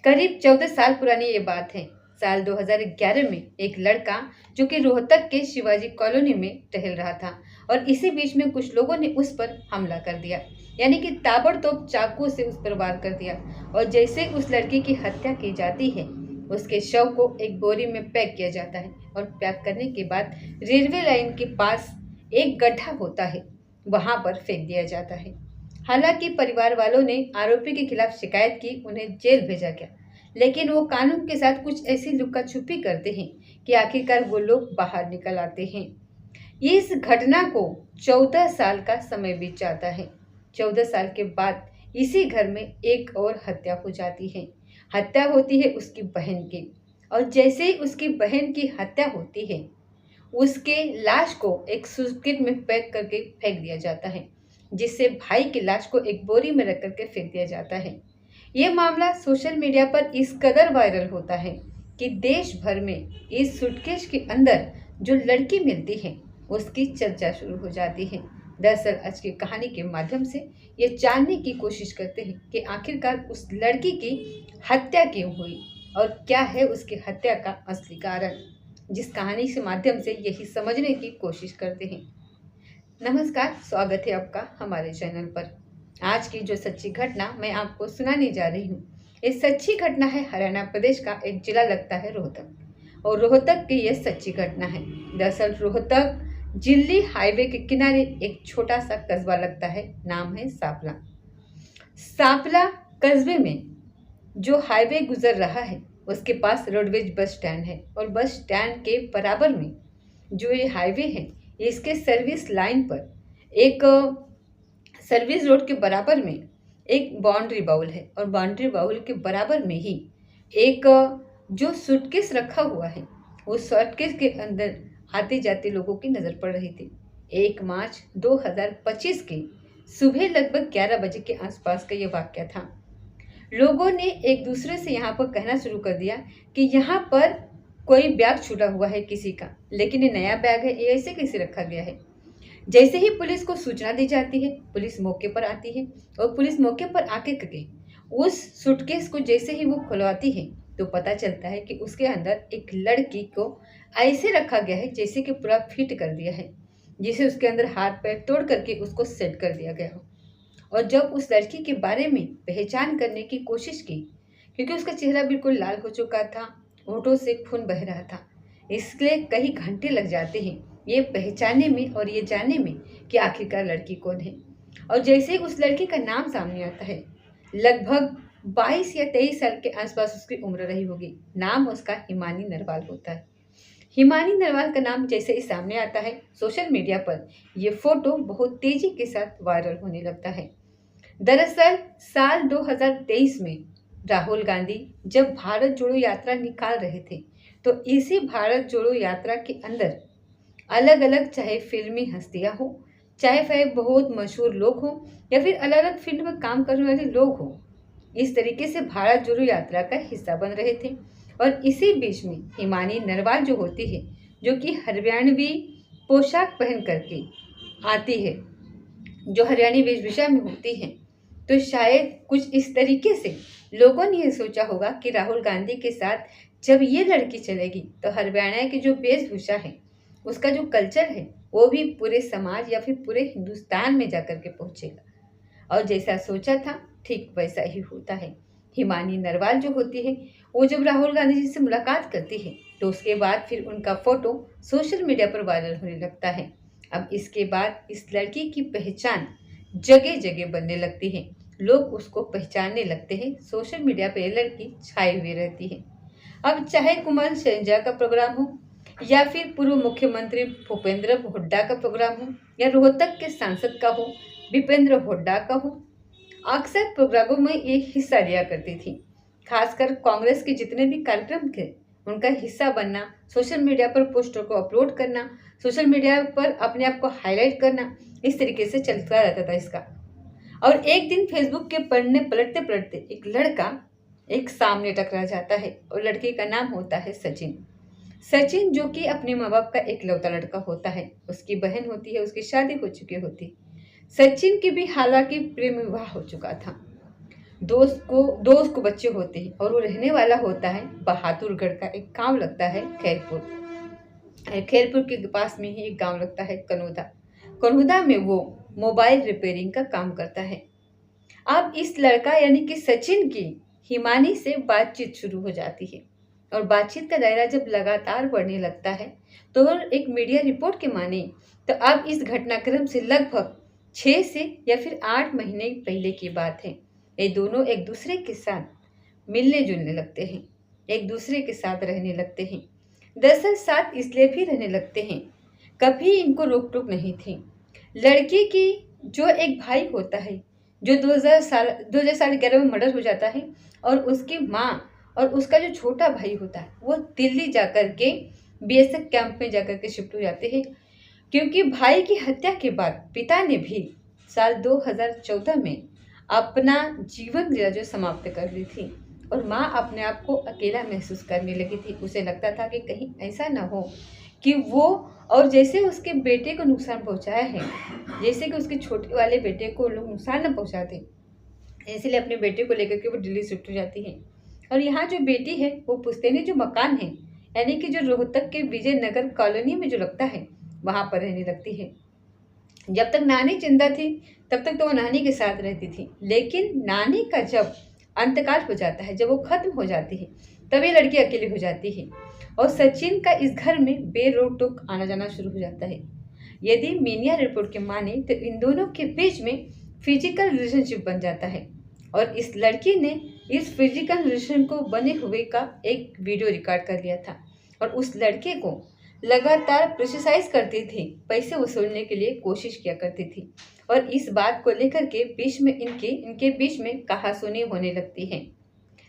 करीब 14 साल पुरानी ये बात है। साल 2011 में एक लड़का जो कि रोहतक के शिवाजी कॉलोनी में टहल रहा था और इसी बीच में कुछ लोगों ने उस पर हमला कर दिया, यानी कि ताबड़तोड़ चाकू से उस पर वार कर दिया। और जैसे उस लड़की की हत्या की जाती है, उसके शव को एक बोरी में पैक किया जाता है और पैक करने के बाद रेलवे लाइन के पास एक गड्ढा होता है, वहां पर फेंक दिया जाता है। हालांकि परिवार वालों ने आरोपी के खिलाफ शिकायत की, उन्हें जेल भेजा गया, लेकिन वो कानून के साथ कुछ ऐसी लुक्का छुपी करते हैं कि आखिरकार वो लोग बाहर निकल आते हैं। इस घटना को 14 साल का समय बीत जाता है। 14 साल के बाद इसी घर में एक और हत्या हो जाती है। हत्या होती है उसकी बहन की, और जैसे ही उसकी बहन की हत्या होती है, उसके लाश को एक सूटकेस में पैक करके फेंक दिया जाता है, जिससे भाई की लाश को एक बोरी में रख करके फेंक दिया जाता है। ये मामला सोशल मीडिया पर इस कदर वायरल होता है कि देश भर में इस सूटकेस के अंदर जो लड़की मिलती है उसकी चर्चा शुरू हो जाती है। दरअसल आज की कहानी के माध्यम से ये जानने की कोशिश करते हैं कि आखिरकार उस लड़की की हत्या क्यों हुई और क्या है उसकी हत्या का असली कारण। जिस कहानी के माध्यम से यही समझने की कोशिश करते हैं। नमस्कार, स्वागत है आपका हमारे चैनल पर। आज की जो सच्ची घटना मैं आपको सुनाने जा रही हूँ, ये सच्ची घटना है हरियाणा प्रदेश का एक जिला लगता है रोहतक, और रोहतक की यह सच्ची घटना है। दरअसल रोहतक जिल्ली हाईवे के किनारे एक छोटा सा कस्बा लगता है, नाम है सापला। सापला कस्बे में जो हाईवे गुजर रहा है उसके पास रोडवेज बस स्टैंड है, और बस स्टैंड के बराबर में जो ये हाईवे है, इसके सर्विस लाइन पर एक सर्विस रोड के बराबर में एक बाउंड्री बाउल है, और बाउंड्री बाउल के बराबर में ही एक जो सूटकेस रखा हुआ है, उस सूटकेस के अंदर आते जाते लोगों की नज़र पड़ रही थी। 1 मार्च 2025 की सुबह लगभग 11 बजे के आसपास का ये वाक्य था। लोगों ने एक दूसरे से यहाँ पर कहना शुरू कर दिया कि यहाँ पर कोई बैग छूटा हुआ है किसी का, लेकिन ये नया बैग है, ये ऐसे कैसे रखा गया है। जैसे ही पुलिस को सूचना दी जाती है, पुलिस मौके पर आती है, और पुलिस मौके पर आके करके उस सूटकेस को जैसे ही वो खुलवाती है तो पता चलता है कि उसके अंदर एक लड़की को ऐसे रखा गया है जैसे कि पूरा फिट कर दिया है, जिसे उसके अंदर हाथ पैर तोड़ करके उसको सेट कर दिया गया हो। और जब उस लड़की के बारे में पहचान करने की कोशिश की, क्योंकि उसका चेहरा बिल्कुल लाल हो चुका था, होठों से खून बह रहा था, इसलिए कई घंटे लग जाते हैं ये पहचानने में और ये जानने में कि आखिरकार लड़की कौन है। और जैसे उस लड़की का नाम सामने आता है, लगभग 22 या 23 साल के आसपास उसकी उम्र रही होगी। नाम उसका हिमानी नरवाल होता है। हिमानी नरवाल का नाम जैसे ही सामने आता है, सोशल मीडिया पर यह फोटो बहुत तेजी के साथ वायरल होने लगता है। दरअसल साल 2023 में राहुल गांधी जब भारत जोड़ो यात्रा निकाल रहे थे, तो इसी भारत जोड़ो यात्रा के अंदर अलग अलग, चाहे फिल्मी हस्तियां हो, चाहे वह बहुत मशहूर लोग हो, या फिर अलग अलग फील्ड में काम करने वाले लोग हो, इस तरीके से भारत जोड़ो यात्रा का हिस्सा बन रहे थे। और इसी बीच में हिमानी नरवाल जो होती है, जो कि हरियाणवी पोशाक पहन करके आती है, जो हरियाणी वेशभूषा में होती है, तो शायद कुछ इस तरीके से लोगों ने ये सोचा होगा कि राहुल गांधी के साथ जब ये लड़की चलेगी तो हरियाणा की जो वेशभूषा है, उसका जो कल्चर है, वो भी पूरे समाज या फिर पूरे हिंदुस्तान में जाकर के पहुंचेगा। और जैसा सोचा था ठीक वैसा ही होता है। हिमानी नरवाल जो होती है, वो जब राहुल गांधी जी से मुलाकात करती है, तो उसके बाद फिर उनका फोटो सोशल मीडिया पर वायरल होने लगता है। अब इसके बाद इस लड़की की पहचान जगह जगह बनने लगती है, लोग उसको पहचानने लगते हैं। सोशल मीडिया पर यह लड़की छाई हुई रहती है। अब चाहे कुमार शैलजा का प्रोग्राम हो, या फिर पूर्व मुख्यमंत्री भूपेंद्र हुड्डा का प्रोग्राम हो, या रोहतक के सांसद का हो, विपेंद्र हुड्डा का हो, अक्सर प्रोग्रामों में ये हिस्सा लिया करती थी। खासकर कांग्रेस के जितने भी कार्यक्रम थे, उनका हिस्सा बनना, सोशल मीडिया पर पोस्टर को अपलोड करना, सोशल मीडिया पर अपने आप को हाईलाइट करना, इस तरीके से चलता रहता था इसका। और एक दिन फेसबुक के पढ़ने पलटते पलटते एक लड़का एक सामने टकरा जाता है, और लड़के का नाम होता है सचिन। सचिन जो कि अपने माँ बाप का एक लौता लड़का होता है, उसकी बहन होती है, उसकी शादी हो चुकी होती। सचिन की भी हालांकि प्रेम विवाह हो चुका था। दोस्त को बच्चे होते हैं और वो रहने वाला होता है बहादुरगढ़ का एक गांव लगता है खैरपुर। खैरपुर के पास में ही एक गांव लगता है कनौदा। कनौदा में वो मोबाइल रिपेयरिंग का काम करता है। अब इस लड़का यानी कि सचिन की हिमानी से बातचीत शुरू हो जाती है और बातचीत का दायरा जब लगातार बढ़ने लगता है तो एक मीडिया रिपोर्ट के माने तो अब इस घटनाक्रम से लगभग 6 से या फिर 8 महीने पहले की बात है। ये दोनों एक दूसरे के साथ मिलने जुलने लगते हैं, एक दूसरे के साथ रहने लगते हैं। दरअसल साथ इसलिए भी रहने लगते हैं, कभी इनको रोक टोक नहीं थी। लड़की की जो एक भाई होता है जो 2011 में मर्डर हो जाता है और उसकी माँ और उसका जो छोटा भाई होता है वो दिल्ली जाकर के बीएसएफ कैंप में जाकर के शिफ्ट हो जाते हैं, क्योंकि भाई की हत्या के बाद पिता ने भी साल 2014 में अपना जीवन जो समाप्त कर ली थी और माँ अपने आप को अकेला महसूस करने लगी थी। उसे लगता था कि कहीं ऐसा ना हो कि वो और जैसे उसके बेटे को नुकसान पहुंचाया है, जैसे कि उसके छोटे वाले बेटे को लोग नुकसान न पहुंचाते, इसलिए अपने बेटे को लेकर के वो दिल्ली शिफ्ट हो जाती है। और यहाँ जो बेटी है वो पुश्तैनी जो मकान है यानी कि जो रोहतक के विजयनगर कॉलोनी में जो लगता है वहाँ पर रहने लगती है। जब तक नानी जिंदा थी तब तक तो वो नानी के साथ रहती थी, लेकिन नानी का जब अंतकाल हो जाता है, जब वो खत्म हो जाती है, तभी लड़की अकेली हो जाती है और सचिन का इस घर में बेरोक टोक आना जाना शुरू हो जाता है। यदि मीडिया रिपोर्ट के माने तो इन दोनों के बीच में फिजिकल रिलेशनशिप बन जाता है और इस लड़की ने इस फिजिकल रिलेशन को बने हुए का एक वीडियो रिकॉर्ड कर लिया था और उस लड़के को लगातार प्रेशराइज करती थी, पैसे वसूलने के लिए कोशिश किया करती थी और इस बात को लेकर के बीच में इनके बीच में कहासुनी होने लगती है।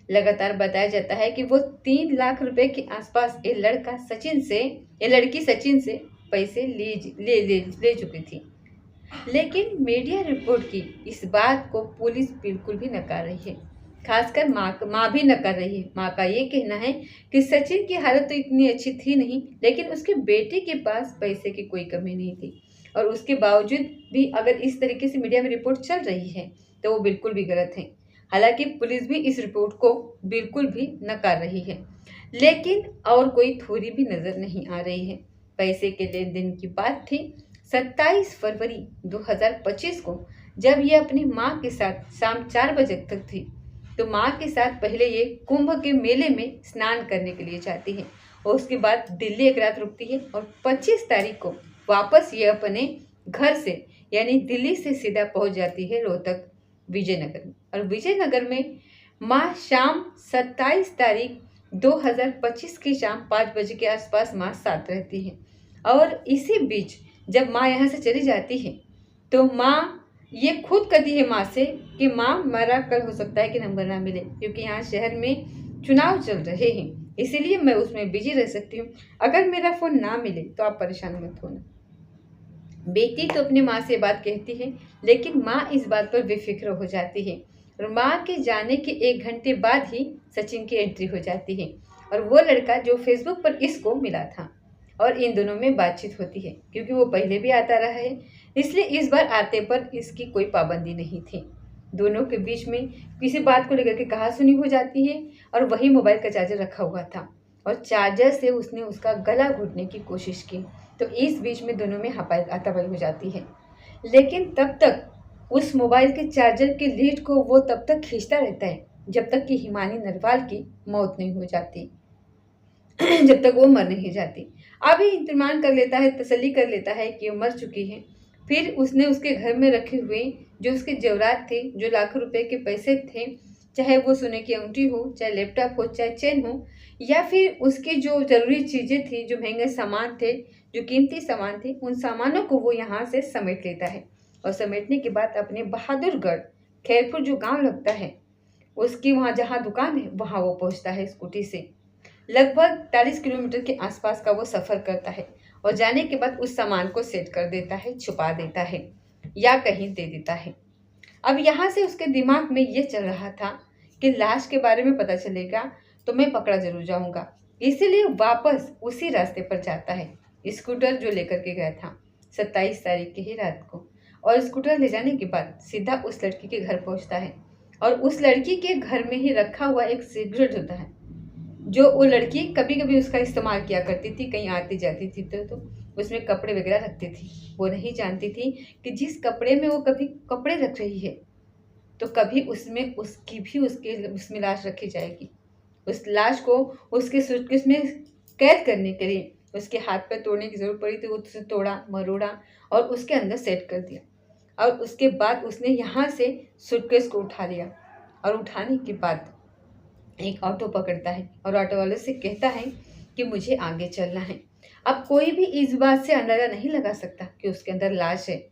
लगातार बताया जाता है कि वो 3 लाख रुपए के आसपास ये लड़की सचिन से पैसे ले चुकी थी। लेकिन मीडिया रिपोर्ट की इस बात को पुलिस बिल्कुल भी नकार रही है, खासकर माँ भी नकार रही है। माँ का ये कहना है कि सचिन की हालत तो इतनी अच्छी थी नहीं, लेकिन उसके बेटे के पास पैसे की कोई कमी नहीं थी और उसके बावजूद भी अगर इस तरीके से मीडिया में रिपोर्ट चल रही है तो वो बिल्कुल भी गलत है। हालांकि पुलिस भी इस रिपोर्ट को बिल्कुल भी नकार रही है, लेकिन और कोई थोड़ी भी नजर नहीं आ रही है। पैसे के लेन देन की बात थी 27 फरवरी 2025 को, जब ये अपनी माँ के साथ शाम 4 बजे तक थी तो माँ के साथ पहले ये कुंभ के मेले में स्नान करने के लिए जाती है और उसके बाद दिल्ली एक रात रुकती है और 25 तारीख को वापस ये अपने घर से यानी दिल्ली से सीधा पहुंच जाती है रोहतक विजयनगर में। और विजयनगर में माँ शाम 27 तारीख 2025 की शाम 5 बजे के आसपास माँ साथ रहती है और इसी बीच जब माँ यहाँ से चली जाती है तो माँ ये खुद कहती है माँ से कि माँ मेरा कल हो सकता है कि नंबर ना मिले, क्योंकि यहाँ शहर में चुनाव चल रहे हैं, इसीलिए मैं उसमें बिजी रह सकती हूँ। अगर मेरा फ़ोन ना मिले तो आप परेशान मत होना। बेटी तो अपनी माँ से बात कहती है, लेकिन माँ इस बात पर बेफिक्र हो जाती है और माँ के जाने के 1 घंटे बाद ही सचिन की एंट्री हो जाती है और वो लड़का जो फेसबुक पर इसको मिला था और इन दोनों में बातचीत होती है। क्योंकि वो पहले भी आता रहा है इसलिए इस बार आते पर इसकी कोई पाबंदी नहीं थी। दोनों के बीच में किसी बात को लेकर के कहासुनी हो जाती है और वही मोबाइल का चार्जर रखा हुआ था और चार्जर से उसने उसका गला घोटने की कोशिश की, तो इस बीच में दोनों में हाथापाई हो जाती है। लेकिन तब तक उस मोबाइल के चार्जर के लीड को वो तब तक खींचता रहता है जब तक कि हिमानी नरवाल की मौत नहीं हो जाती जब तक वो मर नहीं जाती। अभी इत्मीनान कर लेता है, तसल्ली कर लेता है कि वो मर चुकी है। फिर उसने उसके घर में रखे हुए जो उसके जेवरात थे, जो लाखों रुपए के पैसे थे, चाहे वो सोने की अंगूठी हो, चाहे लैपटॉप हो, चाहे चेन हो, या फिर उसकी जो ज़रूरी चीज़ें थी, जो महंगे सामान थे, जो कीमती सामान थे, उन सामानों को वो यहाँ से समेट लेता है और समेटने के बाद अपने बहादुरगढ़ खैरपुर जो गाँव लगता है उसकी वहाँ जहाँ दुकान है वहाँ वो पहुँचता है स्कूटी से। लगभग 40 किलोमीटर के आसपास का वो सफ़र करता है और जाने के बाद उस सामान को सेट कर देता है, छुपा देता है या कहीं दे देता है। अब यहाँ से उसके दिमाग में ये चल रहा था कि लाश के बारे में पता चलेगा तो मैं पकड़ा जरूर जाऊँगा, इसीलिए वापस उसी रास्ते पर जाता है, स्कूटर जो लेकर के गया था 27 तारीख की ही रात को। और स्कूटर ले जाने के बाद सीधा उस लड़की के घर पहुँचता है और उस लड़की के घर में ही रखा हुआ एक सिगरेट होता है, जो वो लड़की कभी कभी उसका इस्तेमाल किया करती थी, कहीं आती जाती थी तो उसमें कपड़े वगैरह रखती थी। वो नहीं जानती थी कि जिस कपड़े में वो कभी कपड़े रख रही है तो कभी उसमें उसकी भी उसमें लाश रखी जाएगी। उस लाश को उसके सूटकेस में कैद करने के लिए उसके हाथ पैर तोड़ने की जरूरत पड़ी, तो उसे तोड़ा मरोड़ा और उसके अंदर सेट कर दिया। और उसके बाद उसने यहाँ से सूटकेस को उठा लिया और उठाने के बाद एक ऑटो पकड़ता है और ऑटो वाले से कहता है कि मुझे आगे चलना है। अब कोई भी इस बात से अंदाजा नहीं लगा सकता कि उसके अंदर लाश है।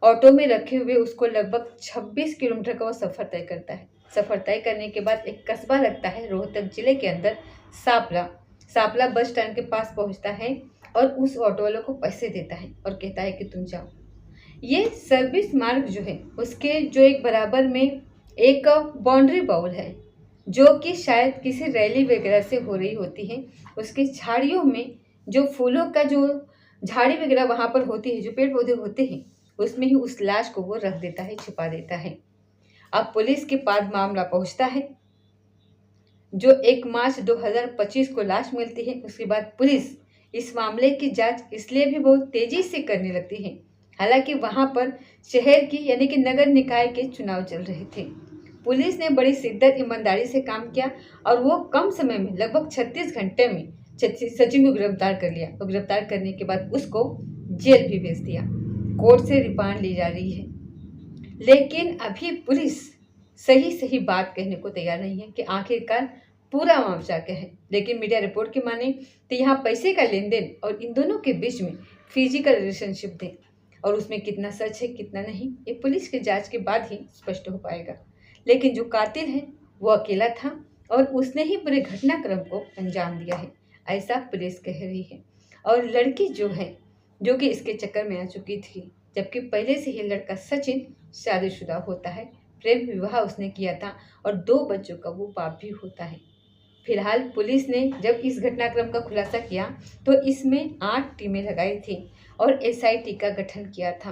ऑटो में रखे हुए उसको लगभग 26 किलोमीटर का वो सफ़र तय करता है। सफ़र तय करने के बाद एक कस्बा लगता है रोहतक जिले के अंदर, सापला। सापला बस स्टैंड के पास पहुंचता है और उस ऑटो वाले को पैसे देता है और कहता है कि तुम जाओ। ये सर्विस मार्ग जो है उसके जो एक बराबर में एक बाउंड्री वॉल है, जो कि शायद किसी रैली वगैरह से हो रही होती है। उसकी झाड़ियों में जो फूलों का जो झाड़ी वगैरह वहाँ पर होती है, जो पेड़ पौधे होते हैं, उसमें ही उस लाश को वो रख देता है, छिपा देता है। अब पुलिस के पास मामला पहुंचता है। जो 1 मार्च 2025 को लाश मिलती है, उसके बाद पुलिस इस मामले की जांच इसलिए भी बहुत तेजी से करने लगती है, हालांकि वहां पर शहर की यानी कि नगर निकाय के चुनाव चल रहे थे। पुलिस ने बड़ी शिद्दत ईमानदारी से काम किया और वो कम समय में लगभग 36 घंटे में सचिन को गिरफ्तार कर लिया और गिरफ्तार करने के बाद उसको जेल भी भेज दिया। कोर्ट से रिमांड ली जा रही है, लेकिन अभी पुलिस सही सही बात कहने को तैयार नहीं है कि आखिरकार पूरा मामला क्या है। लेकिन मीडिया रिपोर्ट की माने तो यहाँ पैसे का लेन देन और इन दोनों के बीच में फिजिकल रिलेशनशिप थे, और उसमें कितना सच है कितना नहीं ये पुलिस की जांच के बाद ही स्पष्ट हो पाएगा। लेकिन जो कातिल है वो अकेला था और उसने ही पूरे घटनाक्रम को अंजाम दिया है, ऐसा पुलिस कह रही है। और लड़की जो है, जो कि इसके चक्कर में आ चुकी थी, जबकि पहले से ही लड़का सचिन शादीशुदा होता है, प्रेम विवाह उसने किया था और 2 बच्चों का वो बाप भी होता है। फिलहाल पुलिस ने जब इस घटनाक्रम का खुलासा किया तो इसमें 8 टीमें लगाई थी और एसआईटी का गठन किया था।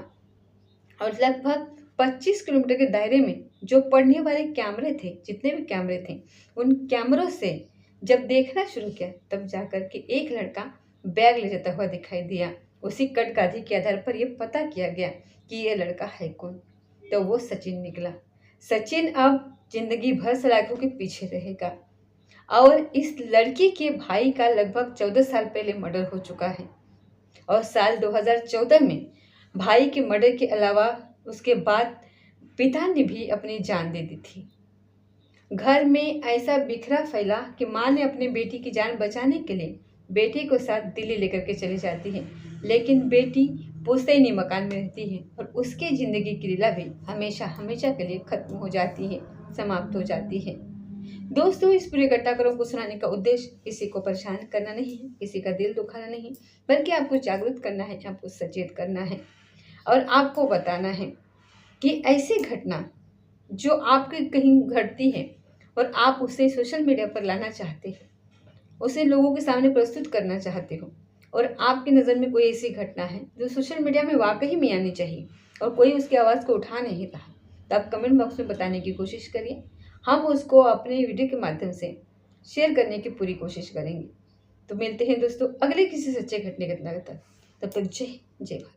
और लगभग 25 किलोमीटर के दायरे में जो पढ़ने वाले कैमरे थे, जितने भी कैमरे थे, उन कैमरों से जब देखना शुरू किया तब जाकर के एक लड़का बैग ले जाता हुआ दिखाई दिया। उसी कटकाधी के आधार पर यह पता किया गया कि ये लड़का है कौन, तो वो सचिन निकला। सचिन अब जिंदगी भर सलाखों के पीछे रहेगा। और इस लड़की के भाई का लगभग 14 साल पहले मर्डर हो चुका है और साल 2014 में भाई के मर्डर के अलावा उसके बाद पिता ने भी अपनी जान दे दी थी। घर में ऐसा बिखरा फैला कि माँ ने अपनी बेटी की जान बचाने के लिए बेटी को साथ दिल्ली लेकर के चली जाती है, लेकिन बेटी पुश्तैनी मकान में रहती है और उसकी ज़िंदगी की लीला भी हमेशा हमेशा के लिए खत्म हो जाती है, समाप्त हो जाती है। दोस्तों, इस पूरे घटनाक्रम को सुनाने का उद्देश्य किसी को परेशान करना नहीं है, किसी का दिल दुखाना नहीं, बल्कि आपको जागरूक करना है, आपको सचेत करना है और आपको बताना है कि ऐसी घटना जो आपके कहीं घटती है और आप उसे सोशल मीडिया पर लाना चाहते हैं, उसे लोगों के सामने प्रस्तुत करना चाहते हो और आपकी नज़र में कोई ऐसी घटना है जो सोशल मीडिया में वाकई में आनी चाहिए और कोई उसकी आवाज़ को उठा नहीं रहा, तो आप कमेंट बॉक्स में बताने की कोशिश करिए। हम उसको अपने वीडियो के माध्यम से शेयर करने की पूरी कोशिश करेंगे। तो मिलते हैं दोस्तों अगले किसी सच्चे घटना तक। तब तक जय जय भारत।